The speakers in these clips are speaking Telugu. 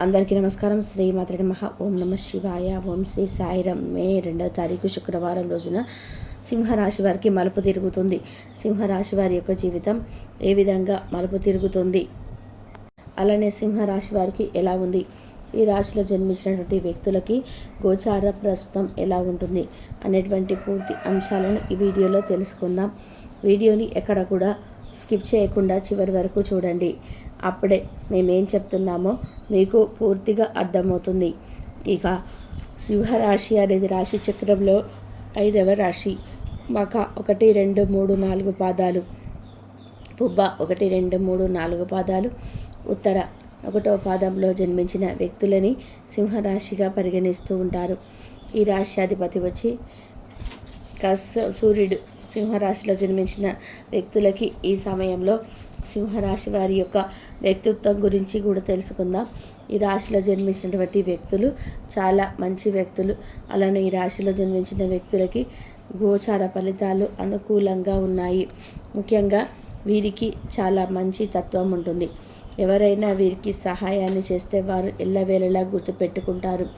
అందరికీ నమస్కారం. శ్రీ మాత్రే నమః. ఓం నమ శివాయ. ఓం శ్రీ సాయిరామ్. మే 2వ తారీఖు శుక్రవారం రోజున సింహరాశి వారికి మలుపు తిరుగుతుంది. సింహరాశి వారి యొక్క జీవితం ఏ విధంగా మలుపు తిరుగుతుంది, అలానే సింహరాశి వారికి ఎలా ఉంది, ఈ రాశిలో జన్మించినటువంటి వ్యక్తులకి గోచార ప్రస్తుతం ఎలా ఉంటుంది అనేటువంటి పూర్తి అంశాలను ఈ వీడియోలో తెలుసుకుందాం. వీడియోని ఎక్కడ కూడా స్కిప్ చేయకుండా చివరి వరకు చూడండి. అప్పుడే మేమేం చెప్తున్నామో మీకు పూర్తిగా అర్థమవుతుంది. ఇక సింహరాశి అనేది రాశి చక్రంలో 5వ రాశి. మక 1, 2, 3, 4 పాదాలు, పుబ్బ 1, 2, 3, 4 పాదాలు, ఉత్తర 1వ పాదంలో జన్మించిన వ్యక్తులని సింహరాశిగా పరిగణిస్తూ ఉంటారు. ఈ రాశ్యాధిపతి వచ్చి సూర్యుడు. సింహరాశిలో జన్మించిన వ్యక్తులకి ఈ సమయంలో సింహరాశి వారి యొక్క వ్యక్తిత్వం గురించి కూడా తెలుసుకుందాం. ఈ రాశిలో జన్మించినటువంటి వ్యక్తులు చాలా మంచి వ్యక్తులు. అలానే ఈ రాశిలో జన్మించిన వ్యక్తులకి గోచార ఫలితాలు అనుకూలంగా ఉన్నాయి. ముఖ్యంగా వీరికి చాలా మంచి తత్వం ఉంటుంది. ఎవరైనా వీరికి సహాయాన్ని చేస్తే వారు ఎల్లవేళలా గుర్తుపెట్టుకుంటారు.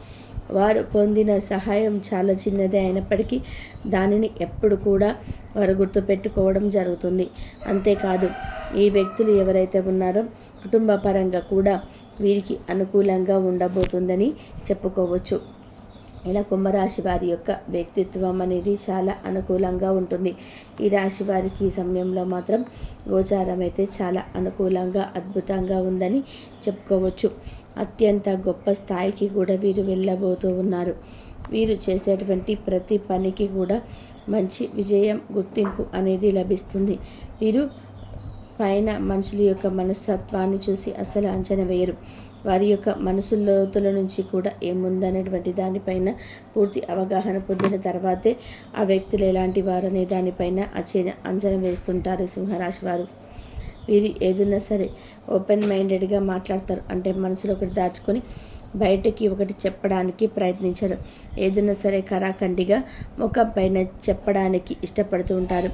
వారు పొందిన సహాయం చాలా చిన్నదే అయినప్పటికీ దానిని ఎప్పుడు కూడా వారు గుర్తుపెట్టుకోవడం జరుగుతుంది. అంతేకాదు, ఈ వ్యక్తులు ఎవరైతే ఉన్నారో కుటుంబ పరంగా కూడా వీరికి అనుకూలంగా ఉండబోతుందని చెప్పుకోవచ్చు. ఇలా కుంభరాశి వారి యొక్క వ్యక్తిత్వం అనేది చాలా అనుకూలంగా ఉంటుంది. ఈ రాశి వారికి ఈ సమయంలో మాత్రం గోచారం అయితే చాలా అనుకూలంగా అద్భుతంగా ఉందని చెప్పుకోవచ్చు. అత్యంత గొప్ప స్థాయికి కూడా వీరు వెళ్ళబోతూ ఉన్నారు. వీరు చేసేటువంటి ప్రతి పనికి కూడా మంచి విజయం, గుర్తింపు అనేది లభిస్తుంది. వీరు పైన మనుషుల యొక్క మనస్తత్వాన్ని చూసి అసలు అంచనా వేయరు. వారి యొక్క మనసు లోతుల నుంచి కూడా ఏముందనేటువంటి దానిపైన పూర్తి అవగాహన పొందిన తర్వాతే ఆ వ్యక్తులు ఎలాంటి వారు అనే దానిపైన అంచనా వేస్తుంటారు సింహరాశి వారు. వీరు ఏదైనా సరే ఓపెన్ మైండెడ్గా మాట్లాడతారు. అంటే మనసులో ఒకటి దాచుకొని బయటకి ఒకటి చెప్పడానికి ప్రయత్నించరు. ఏదైనా సరే కరాఖండిగా ముఖం పైన చెప్పడానికి ఇష్టపడుతూ ఉంటారు.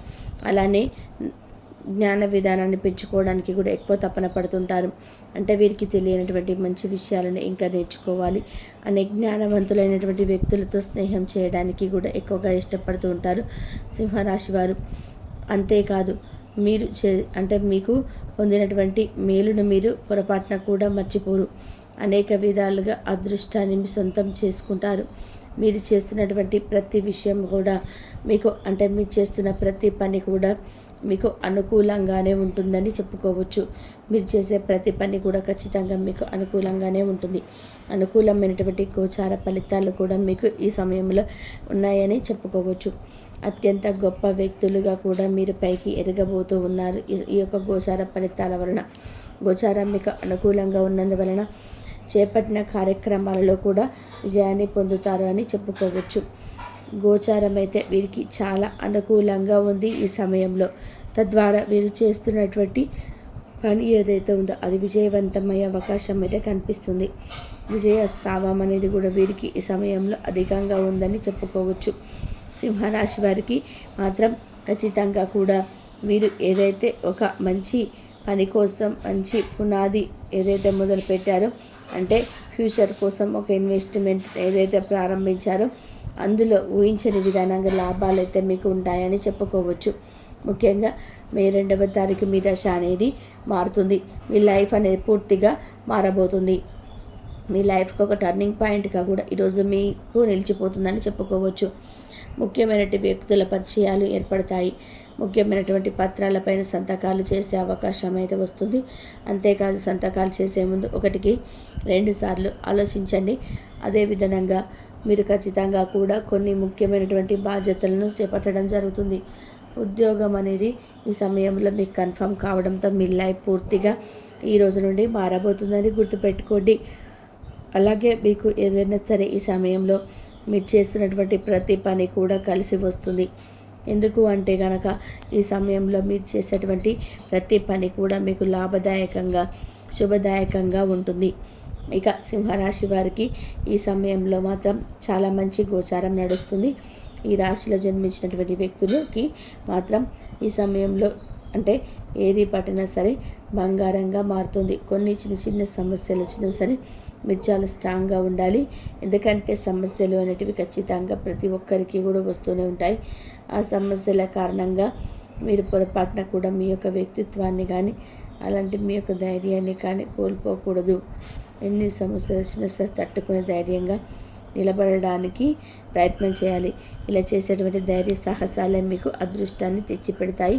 అలానే జ్ఞాన విధానాన్ని పెంచుకోవడానికి కూడా ఎక్కువ తపన పడుతుంటారు. అంటే వీరికి తెలియనటువంటి మంచి విషయాలను ఇంకా నేర్చుకోవాలి అనే జ్ఞానవంతులైనటువంటి వ్యక్తులతో స్నేహం చేయడానికి కూడా ఎక్కువగా ఇష్టపడుతూ ఉంటారు సింహరాశి వారు. అంతేకాదు, మీరు మీకు పొందినటువంటి మేలును మీరు పొరపాటున కూడా మర్చిపోరు. అనేక విధాలుగా అదృష్టాన్ని మీ సొంతం చేసుకుంటారు. మీరు చేస్తున్నటువంటి ప్రతి విషయం కూడా మీరు చేస్తున్న ప్రతి పని కూడా మీకు అనుకూలంగానే ఉంటుందని చెప్పుకోవచ్చు. మీరు చేసే ప్రతి పని కూడా ఖచ్చితంగా మీకు అనుకూలంగానే ఉంటుంది. అనుకూలమైనటువంటి గోచార ఫలితాలు కూడా మీకు ఈ సమయంలో ఉన్నాయని చెప్పుకోవచ్చు. అత్యంత గొప్ప వ్యక్తులుగా కూడా మీరు పైకి ఎదగబోతూ ఉన్నారు. ఈ యొక్క గోచార ఫలితాల వలన, గోచారం మీకు అనుకూలంగా ఉన్నందువలన చేపట్టిన కార్యక్రమాలలో కూడా విజయాన్ని పొందుతారు అని చెప్పుకోవచ్చు. గోచారం అయితే వీరికి చాలా అనుకూలంగా ఉంది ఈ సమయంలో. తద్వారా వీరు చేస్తున్నటువంటి పని ఏదైతే ఉందో అది విజయవంతమయ్యే అవకాశం అయితే కనిపిస్తుంది. విజయ స్థావం అనేది కూడా వీరికి ఈ సమయంలో అధికంగా ఉందని చెప్పుకోవచ్చు. సింహరాశి వారికి మాత్రం ఖచ్చితంగా కూడా వీరు ఏదైతే ఒక మంచి పని కోసం మంచి పునాది ఏదైతే మొదలు పెట్టారో, అంటే ఫ్యూచర్ కోసం ఒక ఇన్వెస్ట్మెంట్ ఏదైతే ప్రారంభించారో అందులో ఊహించని విధానంగా లాభాలు అయితే మీకు ఉంటాయని చెప్పుకోవచ్చు. ముఖ్యంగా మే 2వ తారీఖు మీ దశ అనేది మారుతుంది. మీ లైఫ్ అనేది పూర్తిగా మారబోతుంది. మీ లైఫ్కి ఒక టర్నింగ్ పాయింట్గా కూడా ఈరోజు మీకు నిలిచిపోతుందని చెప్పుకోవచ్చు. ముఖ్యమైనటువంటి వ్యక్తుల పరిచయాలు ఏర్పడతాయి. ముఖ్యమైనటువంటి పత్రాలపైన సంతకాలు చేసే అవకాశం అయితే వస్తుంది. అంతేకాదు, సంతకాలు చేసే ముందు 1కి 2 సార్లు ఆలోచించండి. అదేవిధంగా మీరు ఖచ్చితంగా కూడా కొన్ని ముఖ్యమైనటువంటి బాధ్యతలను చేపట్టడం జరుగుతుంది. ఉద్యోగం అనేది ఈ సమయంలో మీకు కన్ఫర్మ్ కావడంతో మీ లైఫ్ పూర్తిగా ఈ రోజు నుండి మారబోతుందని గుర్తుపెట్టుకోండి. అలాగే మీకు ఏదైనా సరే ఈ సమయంలో మీరు చేస్తున్నటువంటి ప్రతి పని కూడా కలిసి వస్తుంది. ఎందుకు అంటే కనుక ఈ సమయంలో మీరు చేసేటువంటి ప్రతి పని కూడా మీకు లాభదాయకంగా, శుభదాయకంగా ఉంటుంది. ఇక సింహరాశి వారికి ఈ సమయంలో మాత్రం చాలా మంచి గోచారం నడుస్తుంది. ఈ రాశిలో జన్మించినటువంటి వ్యక్తులకి మాత్రం ఈ సమయంలో అంటే ఏది పట్టినా సరే బంగారంగా మారుతుంది. కొన్ని చిన్న చిన్న సమస్యలు వచ్చినా సరే మీరు చాలా స్ట్రాంగ్గా ఉండాలి. ఎందుకంటే సమస్యలు అనేటివి ఖచ్చితంగా ప్రతి ఒక్కరికి కూడా వస్తూనే ఉంటాయి. ఆ సమస్యల కారణంగా మీరు పొరపాటున కూడా మీ యొక్క వ్యక్తిత్వాన్ని కానీ అలాంటి మీ యొక్క ధైర్యాన్ని కానీ కోల్పోకూడదు. ఎన్ని సమస్యలు వచ్చినా సరే తట్టుకునే ధైర్యంగా నిలబడడానికి ప్రయత్నం చేయాలి. ఇలా చేసేటువంటి ధైర్య సాహసాలే మీకు అదృష్టాన్ని తెచ్చిపెడతాయి.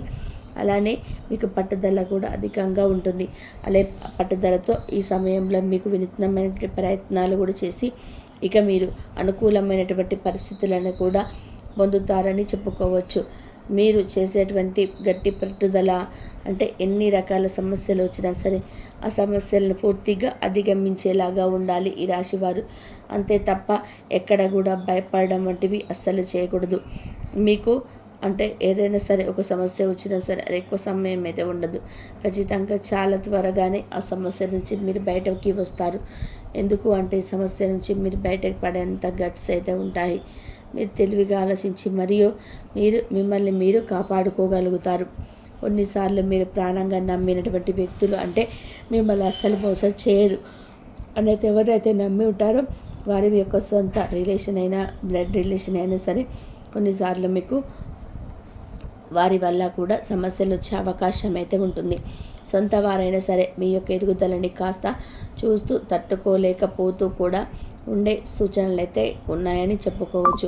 అలానే మీకు పట్టుదల కూడా అధికంగా ఉంటుంది. అలా పట్టుదలతో ఈ సమయంలో మీకు వినూత్నమైనటువంటి ప్రయత్నాలు కూడా చేసి ఇక మీరు అనుకూలమైనటువంటి పరిస్థితులను కూడా పొందుతారని చెప్పుకోవచ్చు. మీరు చేసేటువంటి గట్టి పట్టుదల అంటే ఎన్ని రకాల సమస్యలు వచ్చినా సరే ఆ సమస్యలను పూర్తిగా అధిగమించేలాగా ఉండాలి ఈ రాశివారు. అంతే తప్ప ఎక్కడ కూడా భయపడడం వంటివి అస్సలు చేయకూడదు. మీకు అంటే ఏదైనా సరే ఒక సమస్య వచ్చినా సరే అది ఎక్కువ సమయం అయితే ఉండదు. ఖచ్చితంగా చాలా త్వరగానే ఆ సమస్య నుంచి మీరు బయటకి వస్తారు. ఎందుకు అంటే ఈ సమస్య నుంచి మీరు బయటకు పడేంత గట్స్ అయితే ఉంటాయి. మీరు తెలివిగా ఆలోచించి మరియు మిమ్మల్ని మీరు కాపాడుకోగలుగుతారు. కొన్నిసార్లు మీరు ప్రాణంగా నమ్మినటువంటి వ్యక్తులు అంటే మిమ్మల్ని అస్సలు మోసం చేయరు అనేది ఎవరైతే నమ్మి ఉంటారో వారి యొక్క సొంత రిలేషన్ అయినా బ్లడ్ రిలేషన్ అయినా సరే కొన్నిసార్లు మీకు వారి వల్ల కూడా సమస్యలు వచ్చే అవకాశం అయితే ఉంటుంది. సొంత వారైనా సరే మీ యొక్క ఎదుగుదలని కాస్త చూస్తూ తట్టుకోలేకపోతూ కూడా ఉండే సూచనలు అయితే ఉన్నాయని చెప్పుకోవచ్చు.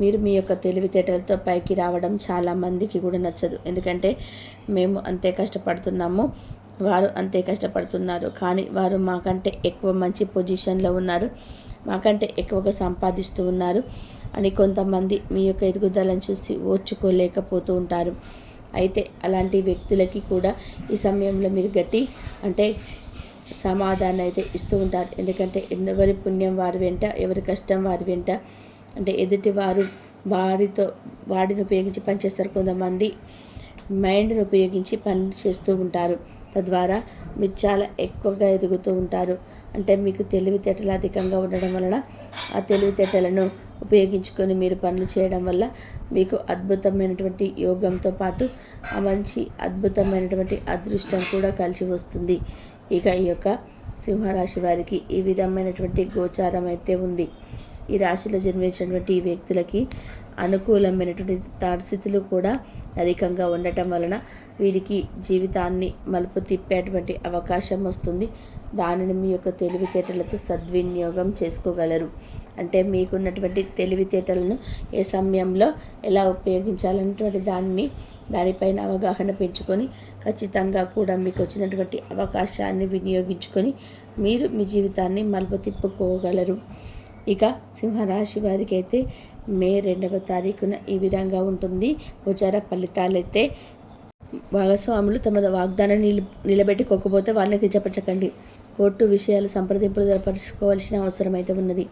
మీరు మీ యొక్క తెలివితేటలతో పైకి రావడం చాలామందికి కూడా నచ్చదు. ఎందుకంటే మేము అంతే కష్టపడుతున్నాము, వారు అంతే కష్టపడుతున్నారు, కానీ వారు మాకంటే ఎక్కువ మంచి పొజిషన్లో ఉన్నారు, మాకంటే ఎక్కువగా సంపాదిస్తూ ఉన్నారు అని కొంతమంది మీ యొక్క ఎదుగుదలను చూసి ఓర్చుకోలేకపోతూ ఉంటారు. అయితే అలాంటి వ్యక్తులకి కూడా ఈ సమయంలో మీరు గట్టి అంటే సమాధానం అయితే ఇస్తూ ఉంటారు. ఎందుకంటే ఎవరి పుణ్యం వారి వెంట, ఎవరి కష్టం వారి వెంట. అంటే ఎదుటి వారు వాడిని ఉపయోగించి పనిచేస్తారు, కొంతమంది మైండ్ని ఉపయోగించి పని చేస్తూ ఉంటారు. తద్వారా మీరు చాలా ఎక్కువగా ఎదుగుతూ ఉంటారు. అంటే మీకు తెలివితేటలు అధికంగా ఉండడం వలన ఆ తెలివితేటలను ఉపయోగించుకొని మీరు పనులు చేయడం వల్ల మీకు అద్భుతమైనటువంటి యోగంతో పాటు ఆ మంచి అద్భుతమైనటువంటి అదృష్టం కూడా కలిసి వస్తుంది. ఇక ఈ యొక్క సింహరాశి వారికి ఈ విధమైనటువంటి గోచారం అయితే ఉంది. ఈ రాశిలో జన్మించినటువంటి ఈ వ్యక్తులకి అనుకూలమైనటువంటి పరిస్థితులు కూడా అధికంగా ఉండటం వలన వీరికి జీవితాన్ని మలుపు తిప్పేటువంటి అవకాశం వస్తుంది. దానిని మీ యొక్క తెలివితేటలతో సద్వినియోగం చేసుకోగలరు. అంటే మీకున్నటువంటి తెలివితేటలను ఏ సమయంలో ఎలా ఉపయోగించాలన్నటువంటి దానిపైన అవగాహన పెంచుకొని ఖచ్చితంగా కూడా మీకు వచ్చినటువంటి అవకాశాన్ని వినియోగించుకొని మీరు మీ జీవితాన్ని మలుపు తిప్పుకోగలరు. ఇక సింహరాశి వారికి అయితే మే 2వ తారీఖున ఈ విధంగా ఉంటుంది. గోచార ఫలితాలైతే భాగస్వాములు తమ వాగ్దానాన్ని నిలబెట్టుకోకపోతే వాళ్ళకి చెప్పచకండి. కోర్టు విషయాలు సంప్రదింపులు జరపరుచుకోవాల్సిన అవసరం అయితే ఉన్నది.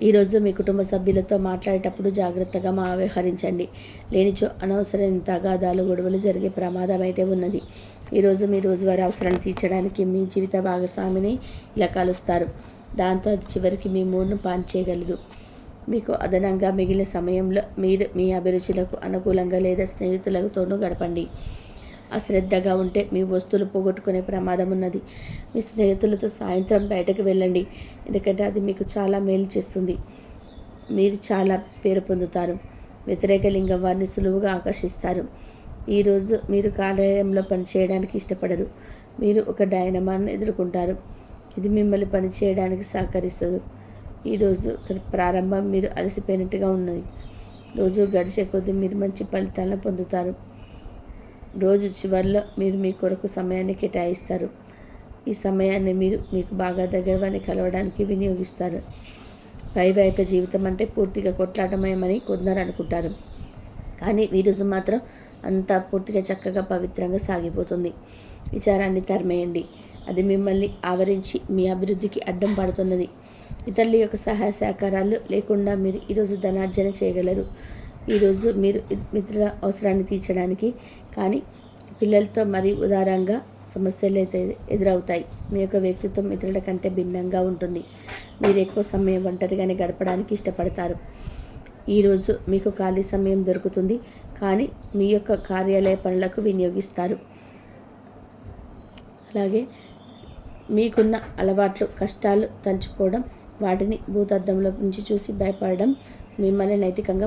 ఈరోజు మీ కుటుంబ సభ్యులతో మాట్లాడేటప్పుడు జాగ్రత్తగా వ్యవహరించండి. లేనిచో అనవసరమైన తగాదాలు గొడవలు జరిగే ప్రమాదం అయితే ఉన్నది. ఈరోజు మీ రోజువారీ అవసరాన్ని తీర్చడానికి మీ జీవిత భాగస్వామిని ఇలా కలుస్తారు. దాంతో అది చివరికి మీ మూడ్ను పాన్ చేయగలదు. మీకు అదనంగా మిగిలిన సమయంలో మీరు మీ అభిరుచులకు అనుకూలంగా లేదా స్నేహితులతోనూ గడపండి. అశ్రద్ధగా ఉంటే మీ వస్తువులు పోగొట్టుకునే ప్రమాదం ఉన్నది. మీ స్నేహితులతో సాయంత్రం బయటకు వెళ్ళండి, ఎందుకంటే అది మీకు చాలా మేలు చేస్తుంది. మీరు చాలా పేరు పొందుతారు. వ్యతిరేక లింగం వారిని సులువుగా ఆకర్షిస్తారు. ఈరోజు మీరు కార్యాలయంలో పనిచేయడానికి ఇష్టపడరు. మీరు ఒక డైనమాను ఎదుర్కొంటారు. ఇది మిమ్మల్ని పనిచేయడానికి సహకరిస్తుంది. ఈరోజు ప్రారంభం మీరు అలసిపోయినట్టుగా ఉన్నది. రోజు గడిచే కొద్దీ మీరు మంచి ఫలితాలను పొందుతారు. రోజు చివరిలో మీరు మీ కొరకు సమయాన్ని కేటాయిస్తారు. ఈ సమయాన్ని మీరు మీకు బాగా దగ్గర వారిని కలవడానికి వినియోగిస్తారు. వైవాహిక జీవితం అంటే పూర్తిగా కొట్లాటమయమని కొందరు అనుకుంటారు, కానీ ఈరోజు మాత్రం అంతా పూర్తిగా చక్కగా పవిత్రంగా సాగిపోతుంది. విచారాన్ని తరిమేయండి, అది మిమ్మల్ని ఆవరించి మీ అభివృద్ధికి అడ్డం పడుతున్నది. ఇతరుల యొక్క సహాయ సహకారాలు లేకుండా మీరు ఈరోజు ధనార్జన చేయగలరు. ఈరోజు మీరు మిత్రుల అవసరాన్ని తీర్చడానికి కానీ పిల్లలతో మరీ ఉదారంగా సమస్యలు అయితే ఎదురవుతాయి. మీ యొక్క వ్యక్తిత్వం ఇతరుల కంటే భిన్నంగా ఉంటుంది. మీరు ఎక్కువ సమయం ఒంటరిగానే గడపడానికి ఇష్టపడతారు. ఈరోజు మీకు ఖాళీ సమయం దొరుకుతుంది, కానీ మీ యొక్క కార్యాలయ పనులకు వినియోగిస్తారు. అలాగే మీకున్న అలవాట్లు, కష్టాలు తలుచుకోవడం, వాటిని భూతద్దంలో నుంచి చూసి భయపడడం మిమ్మల్ని నైతికంగా